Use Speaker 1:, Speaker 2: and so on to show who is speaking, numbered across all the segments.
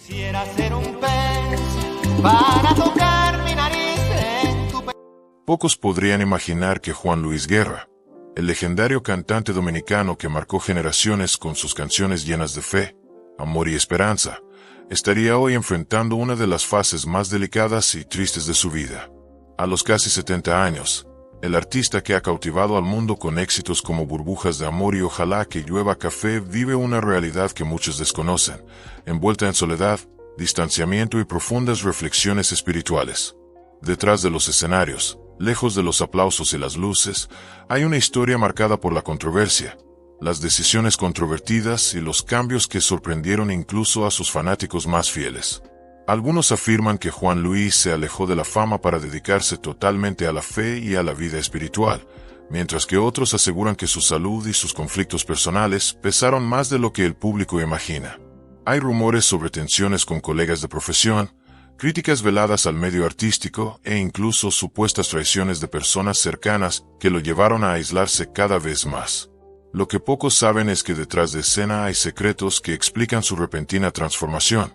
Speaker 1: Quisiera ser un pez para tocar mi nariz en tu
Speaker 2: Pocos podrían imaginar que Juan Luis Guerra, el legendario cantante dominicano que marcó generaciones con sus canciones llenas de fe, amor y esperanza, estaría hoy enfrentando una de las fases más delicadas y tristes de su vida. A los casi 70 años, el artista que ha cautivado al mundo con éxitos como Burbujas de Amor y Ojalá que Llueva Café vive una realidad que muchos desconocen, envuelta en soledad, distanciamiento y profundas reflexiones espirituales. Detrás de los escenarios, lejos de los aplausos y las luces, hay una historia marcada por la controversia, las decisiones controvertidas y los cambios que sorprendieron incluso a sus fanáticos más fieles. Algunos afirman que Juan Luis se alejó de la fama para dedicarse totalmente a la fe y a la vida espiritual, mientras que otros aseguran que su salud y sus conflictos personales pesaron más de lo que el público imagina. Hay rumores sobre tensiones con colegas de profesión, críticas veladas al medio artístico e incluso supuestas traiciones de personas cercanas que lo llevaron a aislarse cada vez más. Lo que pocos saben es que detrás de escena hay secretos que explican su repentina transformación,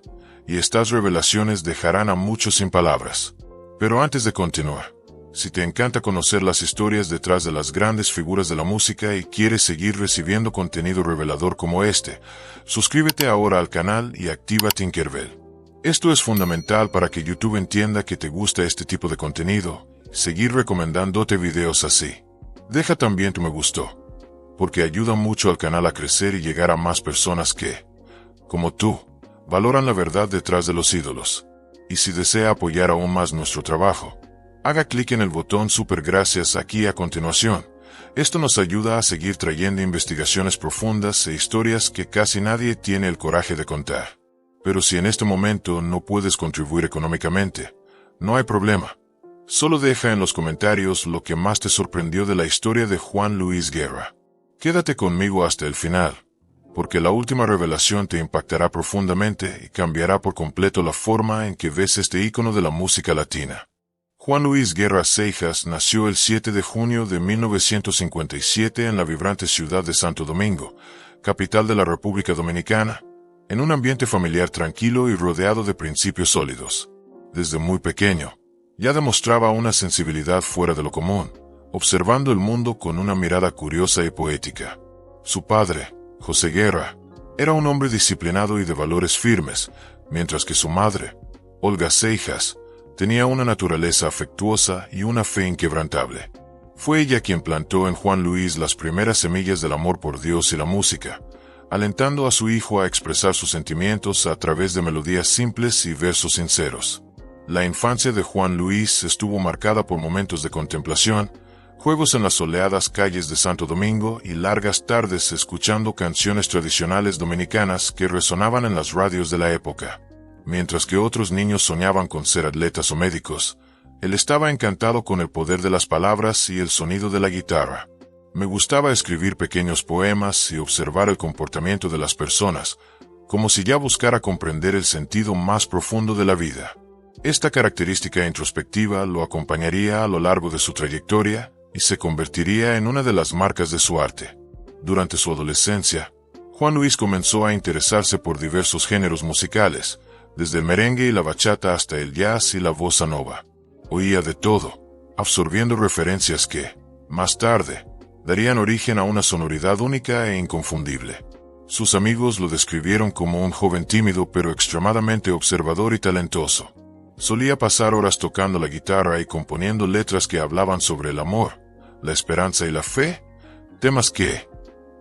Speaker 2: y estas revelaciones dejarán a muchos sin palabras. Pero antes de continuar, si te encanta conocer las historias detrás de las grandes figuras de la música y quieres seguir recibiendo contenido revelador como este, suscríbete ahora al canal y activa Tinkerbell. Esto es fundamental para que YouTube entienda que te gusta este tipo de contenido, seguir recomendándote videos así. Deja también tu me gustó, porque ayuda mucho al canal a crecer y llegar a más personas que, como tú, valoran la verdad detrás de los ídolos. Y si desea apoyar aún más nuestro trabajo, haga clic en el botón Super Gracias aquí a continuación. Esto nos ayuda a seguir trayendo investigaciones profundas e historias que casi nadie tiene el coraje de contar. Pero si en este momento no puedes contribuir económicamente, no hay problema. Solo deja en los comentarios lo que más te sorprendió de la historia de Juan Luis Guerra. Quédate conmigo hasta el final, porque la última revelación te impactará profundamente y cambiará por completo la forma en que ves este ícono de la música latina. Juan Luis Guerra Seijas nació el 7 de junio de 1957 en la vibrante ciudad de Santo Domingo, capital de la República Dominicana, en un ambiente familiar tranquilo y rodeado de principios sólidos. Desde muy pequeño, ya demostraba una sensibilidad fuera de lo común, observando el mundo con una mirada curiosa y poética. Su padre, José Guerra, era un hombre disciplinado y de valores firmes, mientras que su madre, Olga Seijas, tenía una naturaleza afectuosa y una fe inquebrantable. Fue ella quien plantó en Juan Luis las primeras semillas del amor por Dios y la música, alentando a su hijo a expresar sus sentimientos a través de melodías simples y versos sinceros. La infancia de Juan Luis estuvo marcada por momentos de contemplación, juegos en las soleadas calles de Santo Domingo y largas tardes escuchando canciones tradicionales dominicanas que resonaban en las radios de la época. Mientras que otros niños soñaban con ser atletas o médicos, él estaba encantado con el poder de las palabras y el sonido de la guitarra. Me gustaba escribir pequeños poemas y observar el comportamiento de las personas, como si ya buscara comprender el sentido más profundo de la vida. Esta característica introspectiva lo acompañaría a lo largo de su trayectoria, y se convertiría en una de las marcas de su arte. Durante su adolescencia, Juan Luis comenzó a interesarse por diversos géneros musicales, desde el merengue y la bachata hasta el jazz y la bossa nova. Oía de todo, absorbiendo referencias que, más tarde, darían origen a una sonoridad única e inconfundible. Sus amigos lo describieron como un joven tímido pero extremadamente observador y talentoso. Solía pasar horas tocando la guitarra y componiendo letras que hablaban sobre el amor, la esperanza y la fe, temas que,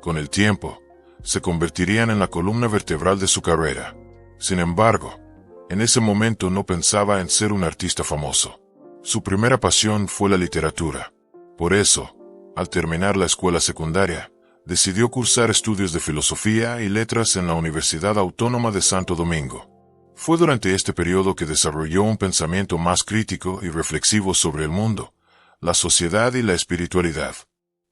Speaker 2: con el tiempo, se convertirían en la columna vertebral de su carrera. Sin embargo, en ese momento no pensaba en ser un artista famoso. Su primera pasión fue la literatura. Por eso, al terminar la escuela secundaria, decidió cursar estudios de filosofía y letras en la Universidad Autónoma de Santo Domingo. Fue durante este periodo que desarrolló un pensamiento más crítico y reflexivo sobre el mundo, la sociedad y la espiritualidad.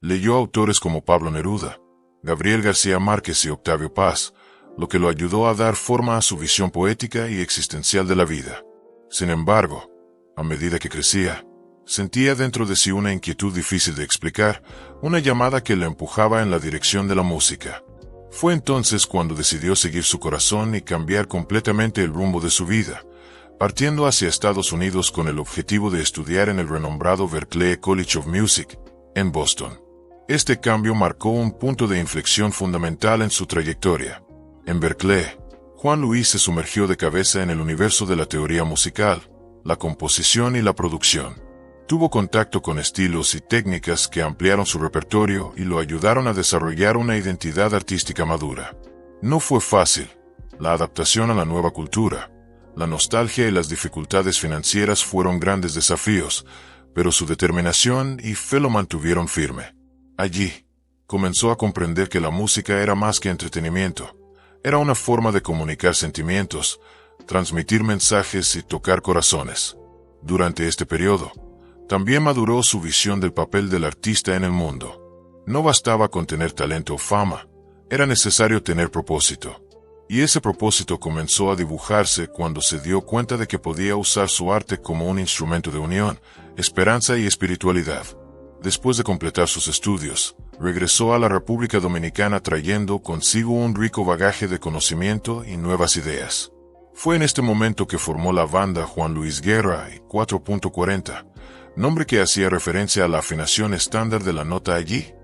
Speaker 2: Leyó autores como Pablo Neruda, Gabriel García Márquez y Octavio Paz, lo que lo ayudó a dar forma a su visión poética y existencial de la vida. Sin embargo, a medida que crecía, sentía dentro de sí una inquietud difícil de explicar, una llamada que le empujaba en la dirección de la música. Fue entonces cuando decidió seguir su corazón y cambiar completamente el rumbo de su vida, partiendo hacia Estados Unidos con el objetivo de estudiar en el renombrado Berklee College of Music, en Boston. Este cambio marcó un punto de inflexión fundamental en su trayectoria. En Berklee, Juan Luis se sumergió de cabeza en el universo de la teoría musical, la composición y la producción. Tuvo contacto con estilos y técnicas que ampliaron su repertorio y lo ayudaron a desarrollar una identidad artística madura. No fue fácil. La adaptación a la nueva cultura, la nostalgia y las dificultades financieras fueron grandes desafíos, pero su determinación y fe lo mantuvieron firme. Allí, comenzó a comprender que la música era más que entretenimiento. Era una forma de comunicar sentimientos, transmitir mensajes y tocar corazones. Durante este periodo, también maduró su visión del papel del artista en el mundo. No bastaba con tener talento o fama, era necesario tener propósito. Y ese propósito comenzó a dibujarse cuando se dio cuenta de que podía usar su arte como un instrumento de unión, esperanza y espiritualidad. Después de completar sus estudios, regresó a la República Dominicana trayendo consigo un rico bagaje de conocimiento y nuevas ideas. Fue en este momento que formó la banda Juan Luis Guerra y 4.40, nombre que hacía referencia a la afinación estándar de la nota allí,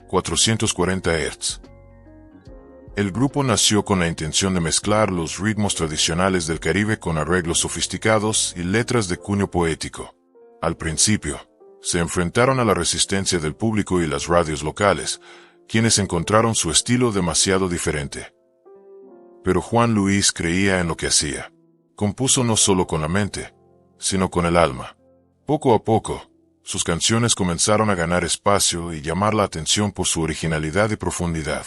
Speaker 2: 440 Hz. El grupo nació con la intención de mezclar los ritmos tradicionales del Caribe con arreglos sofisticados y letras de cuño poético. Al principio, se enfrentaron a la resistencia del público y las radios locales, quienes encontraron su estilo demasiado diferente. Pero Juan Luis creía en lo que hacía. Compuso no solo con la mente, sino con el alma. Poco a poco, sus canciones comenzaron a ganar espacio y llamar la atención por su originalidad y profundidad.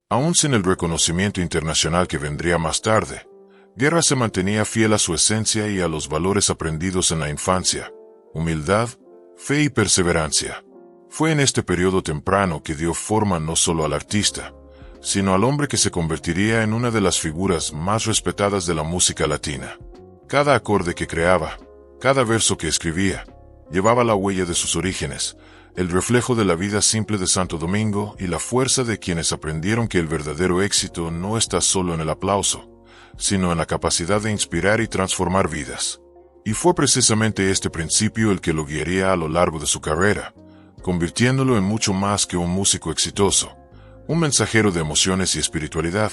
Speaker 2: Aún sin el reconocimiento internacional que vendría más tarde, Guerra se mantenía fiel a su esencia y a los valores aprendidos en la infancia: humildad, fe y perseverancia. Fue en este periodo temprano que dio forma no solo al artista, sino al hombre que se convertiría en una de las figuras más respetadas de la música latina. Cada acorde que creaba, cada verso que escribía, llevaba la huella de sus orígenes, el reflejo de la vida simple de Santo Domingo y la fuerza de quienes aprendieron que el verdadero éxito no está solo en el aplauso, sino en la capacidad de inspirar y transformar vidas. Y fue precisamente este principio el que lo guiaría a lo largo de su carrera, convirtiéndolo en mucho más que un músico exitoso, un mensajero de emociones y espiritualidad,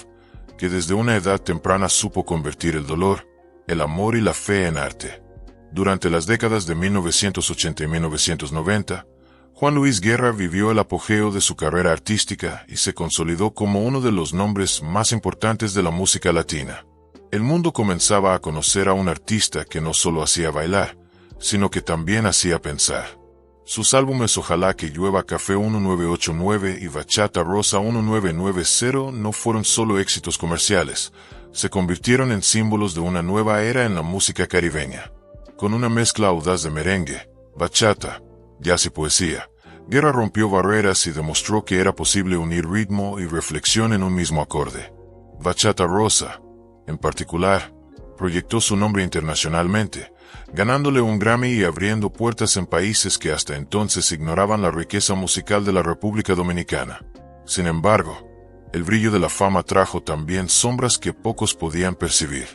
Speaker 2: que desde una edad temprana supo convertir el dolor, el amor y la fe en arte. Durante las décadas de 1980 y 1990, Juan Luis Guerra vivió el apogeo de su carrera artística y se consolidó como uno de los nombres más importantes de la música latina. El mundo comenzaba a conocer a un artista que no solo hacía bailar, sino que también hacía pensar. Sus álbumes Ojalá que llueva Café 1989 y Bachata Rosa 1990 no fueron solo éxitos comerciales, se convirtieron en símbolos de una nueva era en la música caribeña. Con una mezcla audaz de merengue, bachata, jazz y poesía, Guerra rompió barreras y demostró que era posible unir ritmo y reflexión en un mismo acorde. Bachata Rosa, en particular, proyectó su nombre internacionalmente, ganándole un Grammy y abriendo puertas en países que hasta entonces ignoraban la riqueza musical de la República Dominicana. Sin embargo, el brillo de la fama trajo también sombras que pocos podían percibir.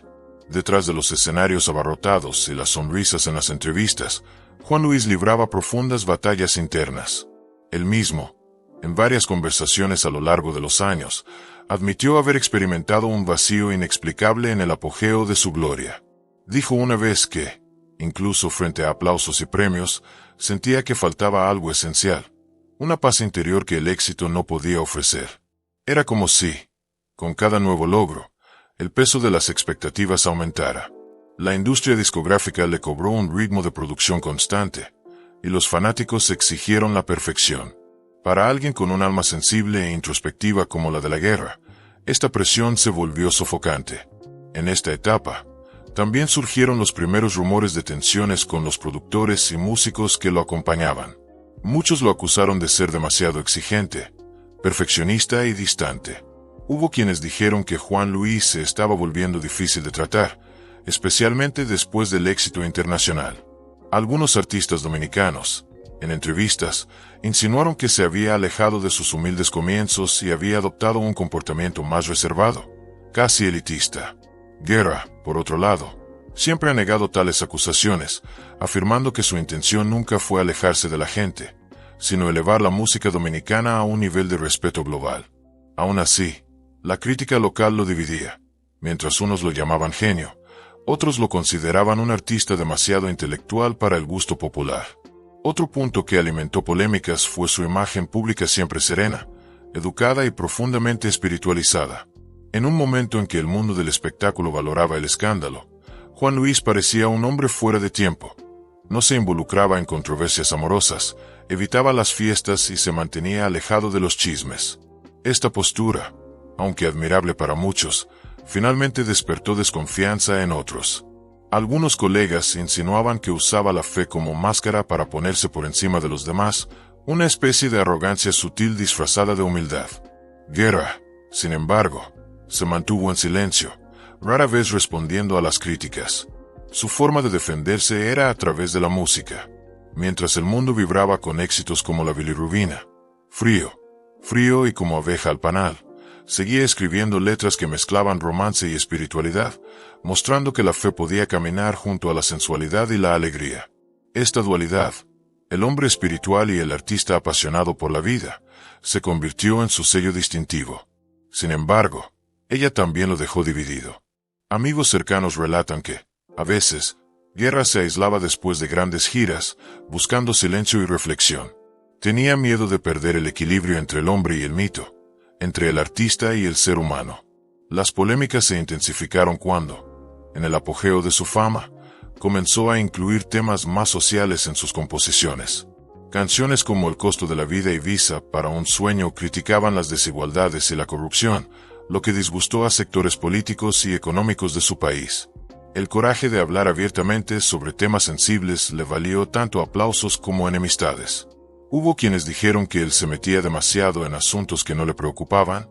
Speaker 2: Detrás de los escenarios abarrotados y las sonrisas en las entrevistas, Juan Luis libraba profundas batallas internas. Él mismo, en varias conversaciones a lo largo de los años, admitió haber experimentado un vacío inexplicable en el apogeo de su gloria. Dijo una vez que, incluso frente a aplausos y premios, sentía que faltaba algo esencial, una paz interior que el éxito no podía ofrecer. Era como si, con cada nuevo logro, el peso de las expectativas aumentara. La industria discográfica le cobró un ritmo de producción constante, y los fanáticos exigieron la perfección. Para alguien con un alma sensible e introspectiva como la de la Guerra, esta presión se volvió sofocante. En esta etapa, también surgieron los primeros rumores de tensiones con los productores y músicos que lo acompañaban. Muchos lo acusaron de ser demasiado exigente, perfeccionista y distante. Hubo quienes dijeron que Juan Luis se estaba volviendo difícil de tratar, especialmente después del éxito internacional. Algunos artistas dominicanos, en entrevistas, Insinuaron que se había alejado de sus humildes comienzos y había adoptado un comportamiento más reservado, casi elitista. Guerra, por otro lado, siempre ha negado tales acusaciones, afirmando que su intención nunca fue alejarse de la gente, sino elevar la música dominicana a un nivel de respeto global. Aún así, la crítica local lo dividía. Mientras unos lo llamaban genio, otros lo consideraban un artista demasiado intelectual para el gusto popular. Otro punto que alimentó polémicas fue su imagen pública siempre serena, educada y profundamente espiritualizada. En un momento en que el mundo del espectáculo valoraba el escándalo, Juan Luis parecía un hombre fuera de tiempo. No se involucraba en controversias amorosas, evitaba las fiestas y se mantenía alejado de los chismes. Esta postura, aunque admirable para muchos, finalmente despertó desconfianza en otros. Algunos colegas insinuaban que usaba la fe como máscara para ponerse por encima de los demás, una especie de arrogancia sutil disfrazada de humildad. Guerra, sin embargo, se mantuvo en silencio, rara vez respondiendo a las críticas. Su forma de defenderse era a través de la música. Mientras el mundo vibraba con éxitos como la bilirrubina, frío y como abeja al panal, seguía escribiendo letras que mezclaban romance y espiritualidad, mostrando que la fe podía caminar junto a la sensualidad y la alegría. Esta dualidad, el hombre espiritual y el artista apasionado por la vida, se convirtió en su sello distintivo. Sin embargo, ella también lo dejó dividido. Amigos cercanos relatan que, a veces, Guerra se aislaba después de grandes giras, buscando silencio y reflexión. Tenía miedo de perder el equilibrio entre el hombre y el mito, entre el artista y el ser humano. Las polémicas se intensificaron cuando, en el apogeo de su fama, comenzó a incluir temas más sociales en sus composiciones. Canciones como El costo de la vida y Visa para un sueño criticaban las desigualdades y la corrupción, lo que disgustó a sectores políticos y económicos de su país. El coraje de hablar abiertamente sobre temas sensibles le valió tanto aplausos como enemistades. Hubo quienes dijeron que él se metía demasiado en asuntos que no le preocupaban,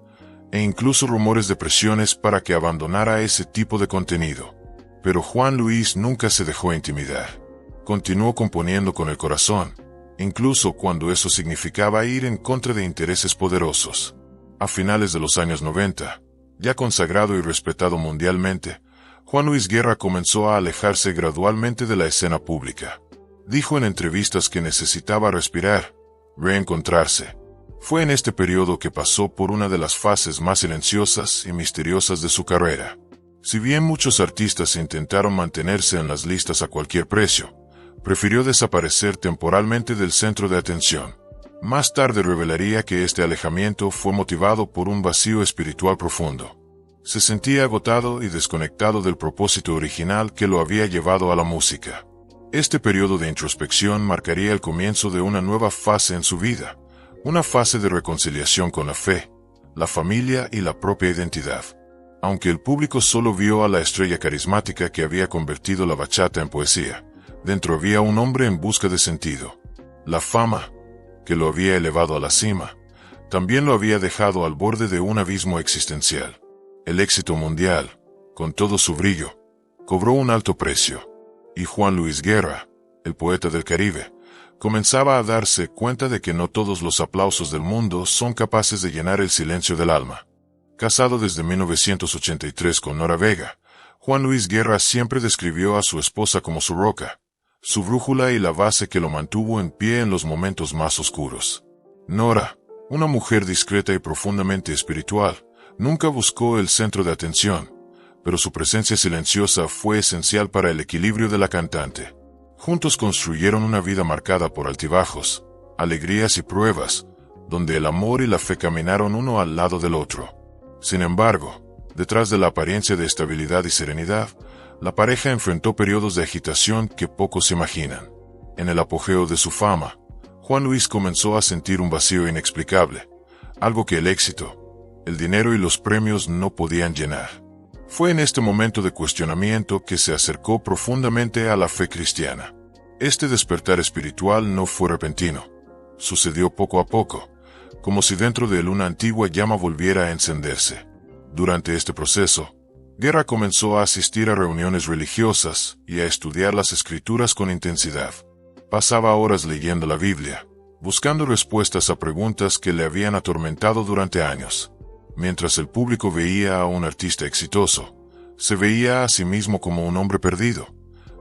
Speaker 2: e incluso rumores de presiones para que abandonara ese tipo de contenido. Pero Juan Luis nunca se dejó intimidar. Continuó componiendo con el corazón, incluso cuando eso significaba ir en contra de intereses poderosos. A finales de los años 90, ya consagrado y respetado mundialmente, Juan Luis Guerra comenzó a alejarse gradualmente de la escena pública. Dijo en entrevistas que necesitaba respirar, reencontrarse. Fue en este periodo que pasó por una de las fases más silenciosas y misteriosas de su carrera. Si bien muchos artistas intentaron mantenerse en las listas a cualquier precio, prefirió desaparecer temporalmente del centro de atención. Más tarde revelaría que este alejamiento fue motivado por un vacío espiritual profundo. Se sentía agotado y desconectado del propósito original que lo había llevado a la música. Este periodo de introspección marcaría el comienzo de una nueva fase en su vida, una fase de reconciliación con la fe, la familia y la propia identidad. Aunque el público solo vio a la estrella carismática que había convertido la bachata en poesía, dentro había un hombre en busca de sentido. La fama, que lo había elevado a la cima, también lo había dejado al borde de un abismo existencial. El éxito mundial, con todo su brillo, cobró un alto precio, y Juan Luis Guerra, el poeta del Caribe, comenzaba a darse cuenta de que no todos los aplausos del mundo son capaces de llenar el silencio del alma. Casado desde 1983 con Nora Vega, Juan Luis Guerra siempre describió a su esposa como su roca, su brújula y la base que lo mantuvo en pie en los momentos más oscuros. Nora, una mujer discreta y profundamente espiritual, nunca buscó el centro de atención, pero su presencia silenciosa fue esencial para el equilibrio de la cantante. Juntos construyeron una vida marcada por altibajos, alegrías y pruebas, donde el amor y la fe caminaron uno al lado del otro. Sin embargo, detrás de la apariencia de estabilidad y serenidad, la pareja enfrentó periodos de agitación que pocos imaginan. En el apogeo de su fama, Juan Luis comenzó a sentir un vacío inexplicable, algo que el éxito, el dinero y los premios no podían llenar. Fue en este momento de cuestionamiento que se acercó profundamente a la fe cristiana. Este despertar espiritual no fue repentino. Sucedió poco a poco, como si dentro de él una antigua llama volviera a encenderse. Durante este proceso, Guerra comenzó a asistir a reuniones religiosas y a estudiar las escrituras con intensidad. Pasaba horas leyendo la Biblia, buscando respuestas a preguntas que le habían atormentado durante años. Mientras el público veía a un artista exitoso, se veía a sí mismo como un hombre perdido,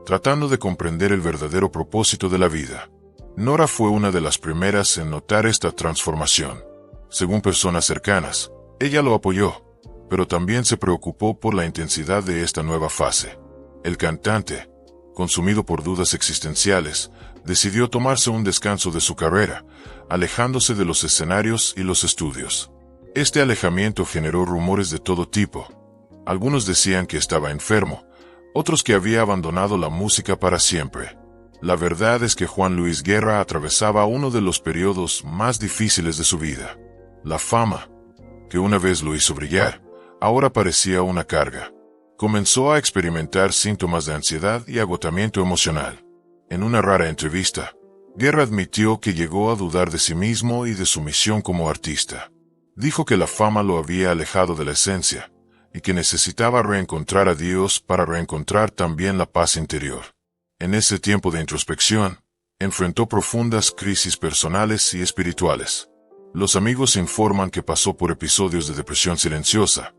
Speaker 2: tratando de comprender el verdadero propósito de la vida. Nora fue una de las primeras en notar esta transformación. Según personas cercanas, ella lo apoyó, pero también se preocupó por la intensidad de esta nueva fase. El cantante, consumido por dudas existenciales, decidió tomarse un descanso de su carrera, alejándose de los escenarios y los estudios. Este alejamiento generó rumores de todo tipo. Algunos decían que estaba enfermo, otros que había abandonado la música para siempre. La verdad es que Juan Luis Guerra atravesaba uno de los periodos más difíciles de su vida. La fama, que una vez lo hizo brillar, ahora parecía una carga. Comenzó a experimentar síntomas de ansiedad y agotamiento emocional. En una rara entrevista, Guerra admitió que llegó a dudar de sí mismo y de su misión como artista. Dijo que la fama lo había alejado de la esencia, y que necesitaba reencontrar a Dios para reencontrar también la paz interior. En ese tiempo de introspección, enfrentó profundas crisis personales y espirituales. Los amigos informan que pasó por episodios de depresión silenciosa,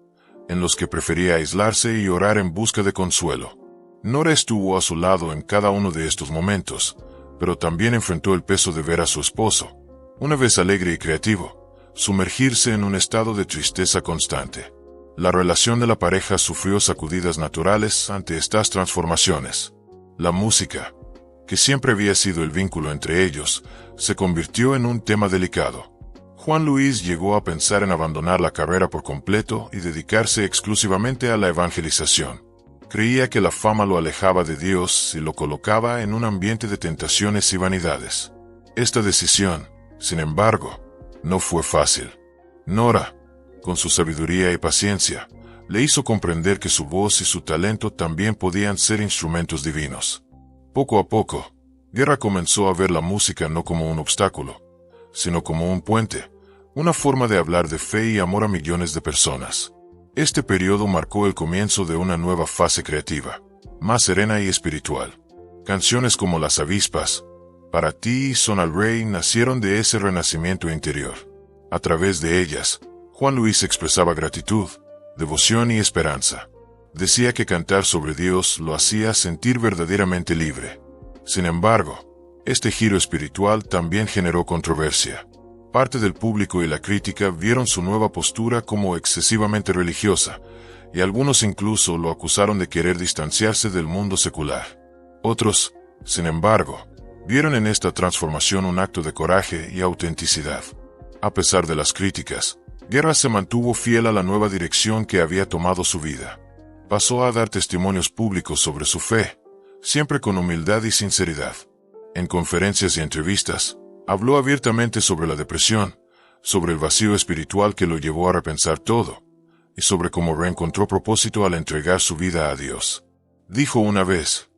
Speaker 2: en los que prefería aislarse y orar en busca de consuelo. Nora estuvo a su lado en cada uno de estos momentos, pero también enfrentó el peso de ver a su esposo, una vez alegre y creativo, sumergirse en un estado de tristeza constante. La relación de la pareja sufrió sacudidas naturales ante estas transformaciones. La música, que siempre había sido el vínculo entre ellos, se convirtió en un tema delicado. Juan Luis llegó a pensar en abandonar la carrera por completo y dedicarse exclusivamente a la evangelización. Creía que la fama lo alejaba de Dios y lo colocaba en un ambiente de tentaciones y vanidades. Esta decisión, sin embargo, no fue fácil. Nora, con su sabiduría y paciencia, le hizo comprender que su voz y su talento también podían ser instrumentos divinos. Poco a poco, Guerra comenzó a ver la música no como un obstáculo, sino como un puente, una forma de hablar de fe y amor a millones de personas. Este periodo marcó el comienzo de una nueva fase creativa, más serena y espiritual. Canciones como Las Avispas, Para ti y Son al Rey nacieron de ese renacimiento interior. A través de ellas, Juan Luis expresaba gratitud, devoción y esperanza. Decía que cantar sobre Dios lo hacía sentir verdaderamente libre. Sin embargo, este giro espiritual también generó controversia. Parte del público y la crítica vieron su nueva postura como excesivamente religiosa, y algunos incluso lo acusaron de querer distanciarse del mundo secular. Otros, sin embargo, vieron en esta transformación un acto de coraje y autenticidad. A pesar de las críticas, Guerra se mantuvo fiel a la nueva dirección que había tomado su vida. Pasó a dar testimonios públicos sobre su fe, siempre con humildad y sinceridad. En conferencias y entrevistas, habló abiertamente sobre la depresión, sobre el vacío espiritual que lo llevó a repensar todo, y sobre cómo reencontró propósito al entregar su vida a Dios. Dijo una vez: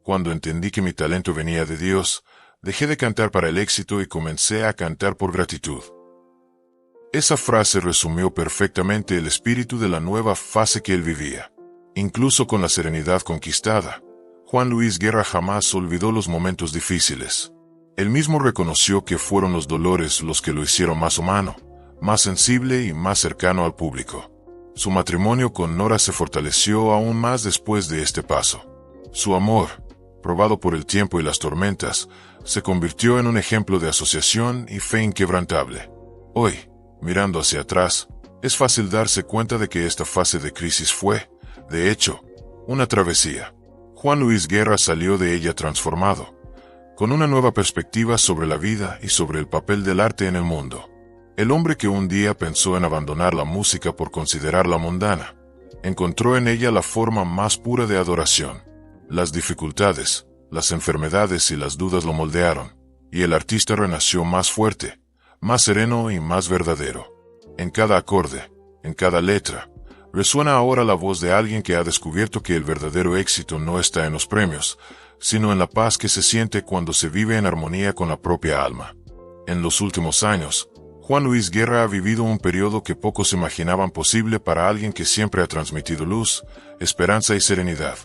Speaker 2: "Cuando entendí que mi talento venía de Dios, dejé de cantar para el éxito y comencé a cantar por gratitud". Esa frase resumió perfectamente el espíritu de la nueva fase que él vivía. Incluso con la serenidad conquistada, Juan Luis Guerra jamás olvidó los momentos difíciles. Él mismo reconoció que fueron los dolores los que lo hicieron más humano, más sensible y más cercano al público. Su matrimonio con Nora se fortaleció aún más después de este paso. Su amor, probado por el tiempo y las tormentas, se convirtió en un ejemplo de asociación y fe inquebrantable. Hoy, mirando hacia atrás, es fácil darse cuenta de que esta fase de crisis fue, de hecho, una travesía. Juan Luis Guerra salió de ella transformado, con una nueva perspectiva sobre la vida y sobre el papel del arte en el mundo. El hombre que un día pensó en abandonar la música por considerarla mundana, encontró en ella la forma más pura de adoración. Las dificultades, las enfermedades y las dudas lo moldearon, y el artista renació más fuerte, más sereno y más verdadero. En cada acorde, en cada letra, resuena ahora la voz de alguien que ha descubierto que el verdadero éxito no está en los premios, sino en la paz que se siente cuando se vive en armonía con la propia alma. En los últimos años, Juan Luis Guerra ha vivido un periodo que pocos imaginaban posible para alguien que siempre ha transmitido luz, esperanza y serenidad.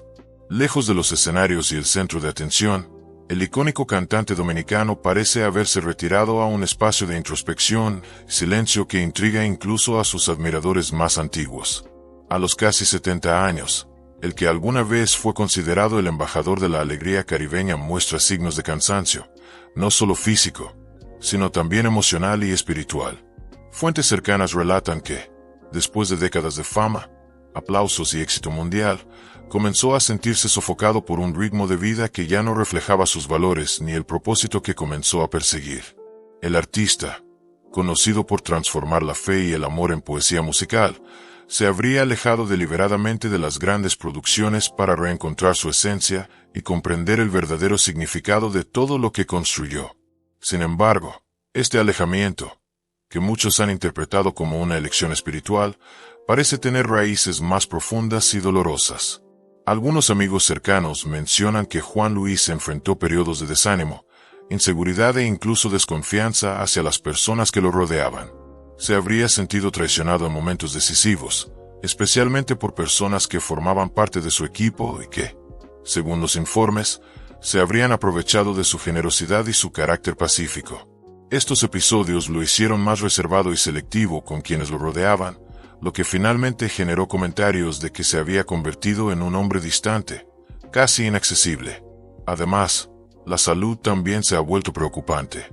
Speaker 2: Lejos de los escenarios y el centro de atención, El icónico cantante dominicano parece haberse retirado a un espacio de introspección, silencio que intriga incluso a sus admiradores más antiguos. A los casi 70 años, el que alguna vez fue considerado el embajador de la alegría caribeña muestra signos de cansancio, no solo físico, sino también emocional y espiritual. Fuentes cercanas relatan que, después de décadas de fama, aplausos y éxito mundial, comenzó a sentirse sofocado por un ritmo de vida que ya no reflejaba sus valores ni el propósito que comenzó a perseguir. El artista, conocido por transformar la fe y el amor en poesía musical, se habría alejado deliberadamente de las grandes producciones para reencontrar su esencia y comprender el verdadero significado de todo lo que construyó. Sin embargo, este alejamiento, que muchos han interpretado como una elección espiritual, parece tener raíces más profundas y dolorosas. Algunos amigos cercanos mencionan que Juan Luis enfrentó periodos de desánimo, inseguridad e incluso desconfianza hacia las personas que lo rodeaban. Se habría sentido traicionado en momentos decisivos, especialmente por personas que formaban parte de su equipo y que, según los informes, se habrían aprovechado de su generosidad y su carácter pacífico. Estos episodios lo hicieron más reservado y selectivo con quienes lo rodeaban, lo que finalmente generó comentarios de que se había convertido en un hombre distante, casi inaccesible. Además, la salud también se ha vuelto preocupante.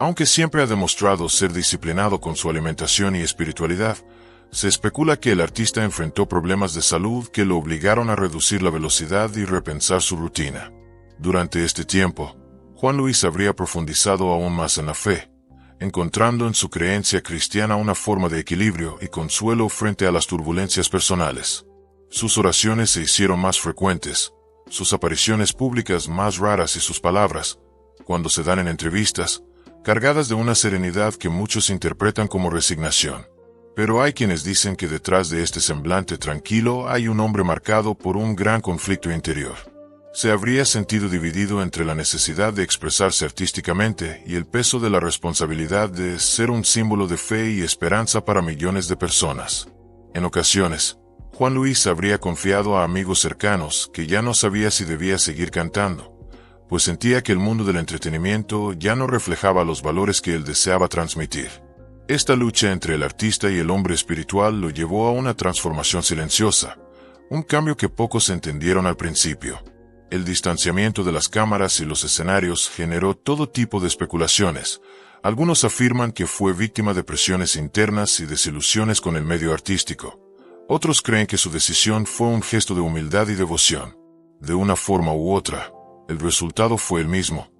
Speaker 2: Aunque siempre ha demostrado ser disciplinado con su alimentación y espiritualidad, se especula que el artista enfrentó problemas de salud que lo obligaron a reducir la velocidad y repensar su rutina. Durante este tiempo, Juan Luis habría profundizado aún más en la fe, encontrando en su creencia cristiana una forma de equilibrio y consuelo frente a las turbulencias personales. Sus oraciones se hicieron más frecuentes, sus apariciones públicas más raras y sus palabras, cuando se dan en entrevistas, cargadas de una serenidad que muchos interpretan como resignación. Pero hay quienes dicen que detrás de este semblante tranquilo hay un hombre marcado por un gran conflicto interior. Se habría sentido dividido entre la necesidad de expresarse artísticamente y el peso de la responsabilidad de ser un símbolo de fe y esperanza para millones de personas. En ocasiones, Juan Luis habría confiado a amigos cercanos que ya no sabía si debía seguir cantando, pues sentía que el mundo del entretenimiento ya no reflejaba los valores que él deseaba transmitir. Esta lucha entre el artista y el hombre espiritual lo llevó a una transformación silenciosa, un cambio que pocos entendieron al principio. El distanciamiento de las cámaras y los escenarios generó todo tipo de especulaciones. Algunos afirman que fue víctima de presiones internas y desilusiones con el medio artístico. Otros creen que su decisión fue un gesto de humildad y devoción. De una forma u otra, el resultado fue el mismo.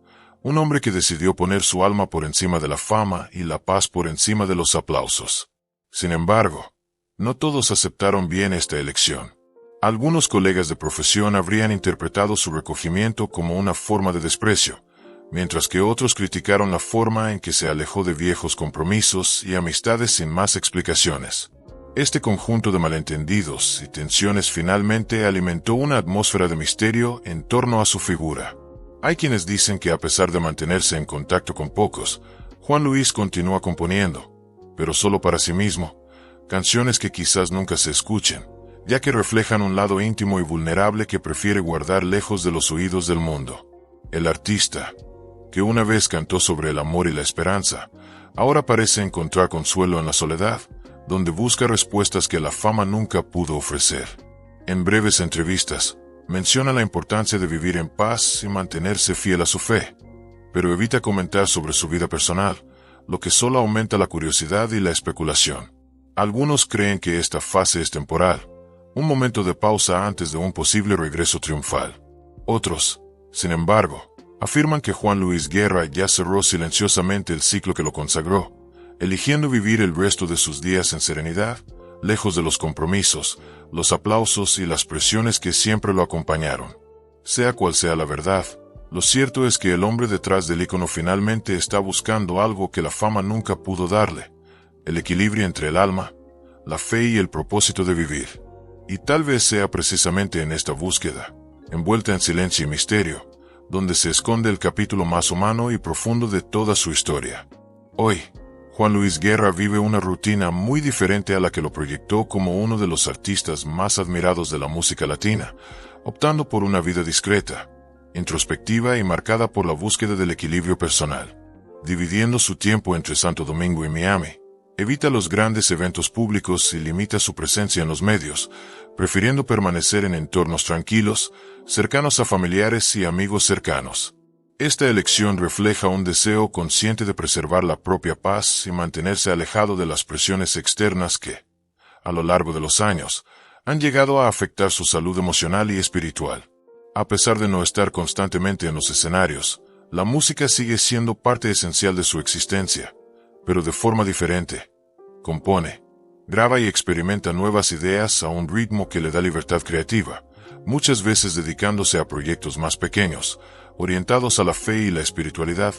Speaker 2: Un hombre que decidió poner su alma por encima de la fama y la paz por encima de los aplausos. Sin embargo, no todos aceptaron bien esta elección. Algunos colegas de profesión habrían interpretado su recogimiento como una forma de desprecio, mientras que otros criticaron la forma en que se alejó de viejos compromisos y amistades sin más explicaciones. Este conjunto de malentendidos y tensiones finalmente alimentó una atmósfera de misterio en torno a su figura. Hay quienes dicen que a pesar de mantenerse en contacto con pocos, Juan Luis continúa componiendo, pero solo para sí mismo, canciones que quizás nunca se escuchen, ya que reflejan un lado íntimo y vulnerable que prefiere guardar lejos de los oídos del mundo. El artista, que una vez cantó sobre el amor y la esperanza, ahora parece encontrar consuelo en la soledad, donde busca respuestas que la fama nunca pudo ofrecer. En breves entrevistas, menciona la importancia de vivir en paz y mantenerse fiel a su fe, pero evita comentar sobre su vida personal, lo que solo aumenta la curiosidad y la especulación. Algunos creen que esta fase es temporal, un momento de pausa antes de un posible regreso triunfal. Otros, sin embargo, afirman que Juan Luis Guerra ya cerró silenciosamente el ciclo que lo consagró, eligiendo vivir el resto de sus días en serenidad, lejos de los compromisos, los aplausos y las presiones que siempre lo acompañaron. Sea cual sea la verdad, lo cierto es que el hombre detrás del ícono finalmente está buscando algo que la fama nunca pudo darle: el equilibrio entre el alma, la fe y el propósito de vivir. Y tal vez sea precisamente en esta búsqueda, envuelta en silencio y misterio, donde se esconde el capítulo más humano y profundo de toda su historia. Hoy, Juan Luis Guerra vive una rutina muy diferente a la que lo proyectó como uno de los artistas más admirados de la música latina, optando por una vida discreta, introspectiva y marcada por la búsqueda del equilibrio personal. Dividiendo su tiempo entre Santo Domingo y Miami, evita los grandes eventos públicos y limita su presencia en los medios, prefiriendo permanecer en entornos tranquilos, cercanos a familiares y amigos cercanos. Esta elección refleja un deseo consciente de preservar la propia paz y mantenerse alejado de las presiones externas que, a lo largo de los años, han llegado a afectar su salud emocional y espiritual. A pesar de no estar constantemente en los escenarios, la música sigue siendo parte esencial de su existencia, pero de forma diferente. Compone, graba y experimenta nuevas ideas a un ritmo que le da libertad creativa, muchas veces dedicándose a proyectos más pequeños, orientados a la fe y la espiritualidad,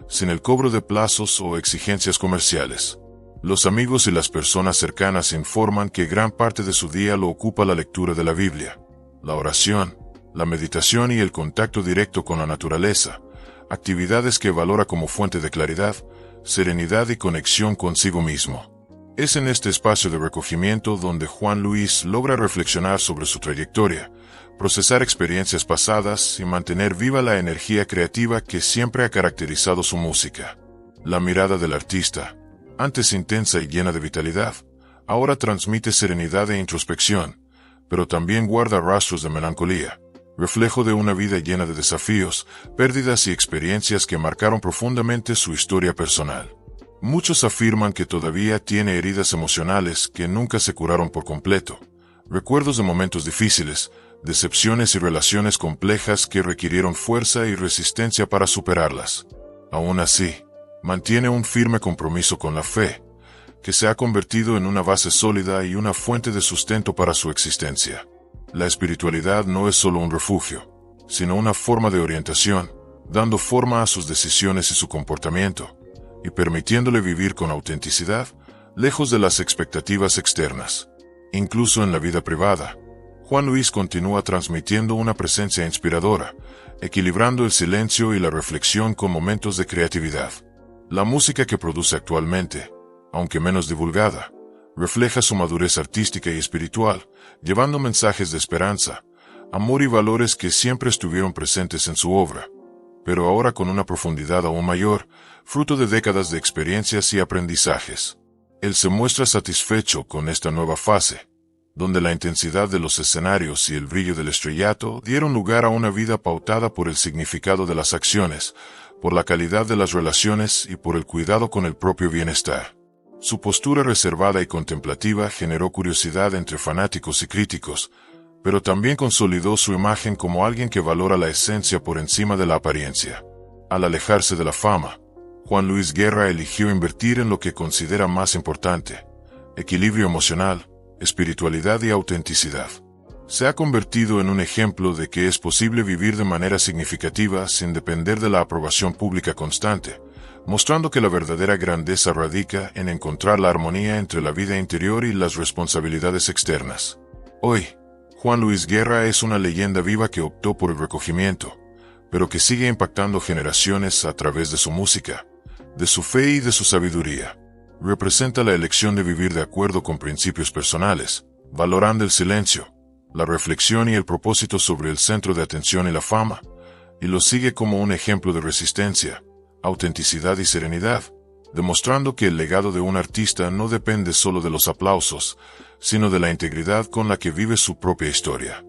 Speaker 2: sin el cobro de plazos o exigencias comerciales. Los amigos y las personas cercanas informan que gran parte de su día lo ocupa la lectura de la Biblia, la oración, la meditación y el contacto directo con la naturaleza, actividades que valora como fuente de claridad, serenidad y conexión consigo mismo. Es en este espacio de recogimiento donde Juan Luis logra reflexionar sobre su trayectoria, procesar experiencias pasadas y mantener viva la energía creativa que siempre ha caracterizado su música. La mirada del artista, antes intensa y llena de vitalidad, ahora transmite serenidad e introspección, pero también guarda rastros de melancolía, reflejo de una vida llena de desafíos, pérdidas y experiencias que marcaron profundamente su historia personal. Muchos afirman que todavía tiene heridas emocionales que nunca se curaron por completo, recuerdos de momentos difíciles, decepciones y relaciones complejas que requirieron fuerza y resistencia para superarlas. Aún así, mantiene un firme compromiso con la fe, que se ha convertido en una base sólida y una fuente de sustento para su existencia. La espiritualidad no es solo un refugio, sino una forma de orientación, dando forma a sus decisiones y su comportamiento, y permitiéndole vivir con autenticidad, lejos de las expectativas externas. Incluso en la vida privada, Juan Luis continúa transmitiendo una presencia inspiradora, equilibrando el silencio y la reflexión con momentos de creatividad. La música que produce actualmente, aunque menos divulgada, refleja su madurez artística y espiritual, llevando mensajes de esperanza, amor y valores que siempre estuvieron presentes en su obra, pero ahora con una profundidad aún mayor, fruto de décadas de experiencias y aprendizajes. Él se muestra satisfecho con esta nueva fase, donde la intensidad de los escenarios y el brillo del estrellato dieron lugar a una vida pautada por el significado de las acciones, por la calidad de las relaciones y por el cuidado con el propio bienestar. Su postura reservada y contemplativa generó curiosidad entre fanáticos y críticos, pero también consolidó su imagen como alguien que valora la esencia por encima de la apariencia. Al alejarse de la fama, Juan Luis Guerra eligió invertir en lo que considera más importante: equilibrio emocional, espiritualidad y autenticidad. Se ha convertido en un ejemplo de que es posible vivir de manera significativa sin depender de la aprobación pública constante, mostrando que la verdadera grandeza radica en encontrar la armonía entre la vida interior y las responsabilidades externas. Hoy, Juan Luis Guerra es una leyenda viva que optó por el recogimiento, pero que sigue impactando generaciones a través de su música, de su fe y de su sabiduría. Representa la elección de vivir de acuerdo con principios personales, valorando el silencio, la reflexión y el propósito sobre el centro de atención y la fama, y lo sigue como un ejemplo de resistencia, autenticidad y serenidad, demostrando que el legado de un artista no depende solo de los aplausos, sino de la integridad con la que vive su propia historia.